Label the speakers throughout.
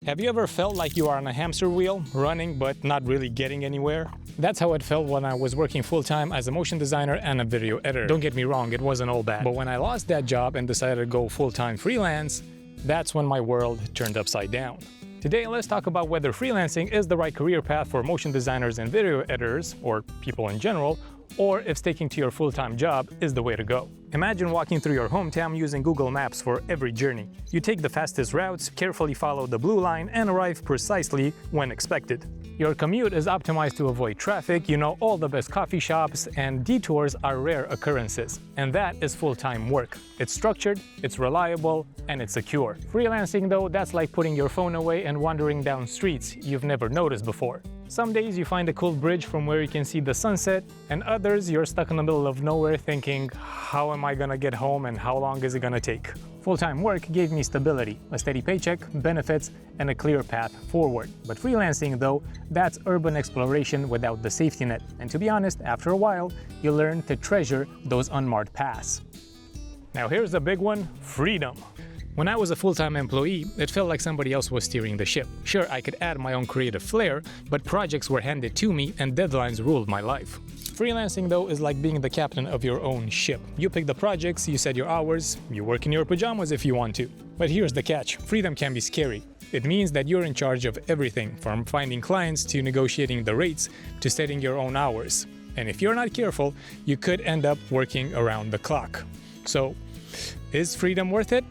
Speaker 1: Have you ever felt like you are on a hamster wheel, running but not really getting anywhere? That's how it felt when I was working full-time as a motion designer and a video editor. Don't get me wrong, it wasn't all bad. But when I lost that job and decided to go full-time freelance, that's when my world turned upside down. Today, let's talk about whether freelancing is the right career path for motion designers and video editors, or people in general, or if sticking to your full-time job is the way to go. Imagine walking through your hometown using Google Maps for every journey. You take the fastest routes, carefully follow the blue line, and arrive precisely when expected. Your commute is optimized to avoid traffic, you know all the best coffee shops, and detours are rare occurrences. And that is full-time work. It's structured, it's reliable, and it's secure. Freelancing though, that's like putting your phone away and wandering down streets you've never noticed before. Some days you find a cool bridge from where you can see the sunset, and others you're stuck in the middle of nowhere thinking, how am I gonna get home and how long is it gonna take? Full-time work gave me stability, a steady paycheck, benefits, and a clear path forward. But freelancing though, that's urban exploration without the safety net. And to be honest, after a while, you learn to treasure those unmarked paths. Now here's the big one, freedom. When I was a full-time employee, it felt like somebody else was steering the ship. Sure, I could add my own creative flair, but projects were handed to me and deadlines ruled my life. Freelancing though is like being the captain of your own ship. You pick the projects, you set your hours, you work in your pajamas if you want to. But here's the catch, freedom can be scary. It means that you're in charge of everything, from finding clients to negotiating the rates to setting your own hours. And if you're not careful, you could end up working around the clock. So, is freedom worth it?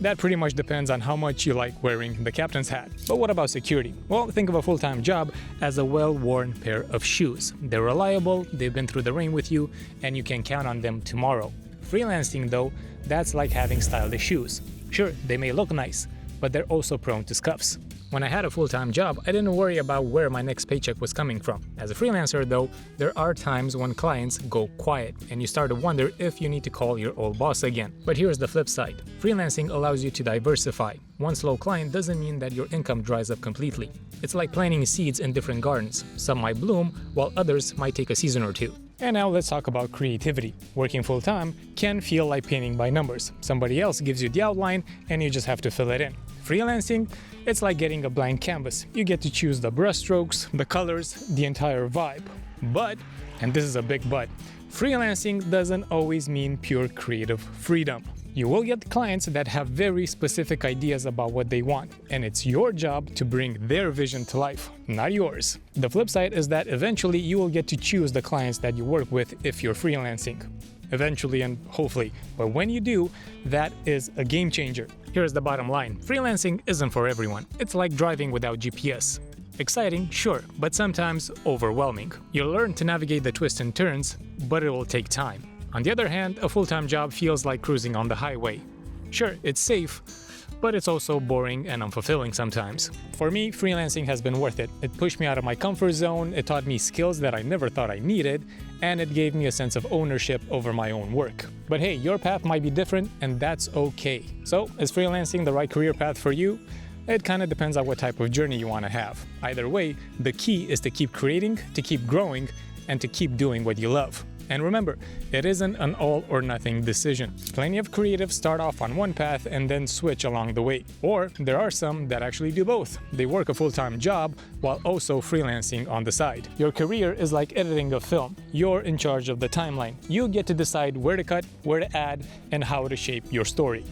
Speaker 1: That pretty much depends on how much you like wearing the captain's hat. But what about security? Well, think of a full-time job as a well-worn pair of shoes. They're reliable, they've been through the rain with you, and you can count on them tomorrow. Freelancing though, that's like having stylish shoes. Sure, they may look nice, but they're also prone to scuffs. When I had a full-time job, I didn't worry about where my next paycheck was coming from. As a freelancer though, there are times when clients go quiet and you start to wonder if you need to call your old boss again. But here's the flip side. Freelancing allows you to diversify. One slow client doesn't mean that your income dries up completely. It's like planting seeds in different gardens. Some might bloom, while others might take a season or two. And now let's talk about creativity. Working full-time can feel like painting by numbers. Somebody else gives you the outline and you just have to fill it in. Freelancing, it's like getting a blank canvas. You get to choose the brushstrokes, the colors, the entire vibe. But, and this is a big but, freelancing doesn't always mean pure creative freedom. You will get clients that have very specific ideas about what they want, and it's your job to bring their vision to life, not yours. The flip side is that eventually you will get to choose the clients that you work with if you're freelancing. Eventually and hopefully. But when you do, that is a game changer. Here's the bottom line. Freelancing isn't for everyone. It's like driving without GPS. Exciting, sure, but sometimes overwhelming. You'll learn to navigate the twists and turns, but it will take time. On the other hand, a full-time job feels like cruising on the highway. Sure, it's safe, but it's also boring and unfulfilling sometimes. For me, freelancing has been worth it. It pushed me out of my comfort zone, it taught me skills that I never thought I needed, and it gave me a sense of ownership over my own work. But hey, your path might be different, and that's okay. So, is freelancing the right career path for you? It kind of depends on what type of journey you want to have. Either way, the key is to keep creating, to keep growing, and to keep doing what you love. And remember, it isn't an all-or-nothing decision. Plenty of creatives start off on one path and then switch along the way. Or there are some that actually do both. They work a full-time job while also freelancing on the side. Your career is like editing a film. You're in charge of the timeline. You get to decide where to cut, where to add, and how to shape your story.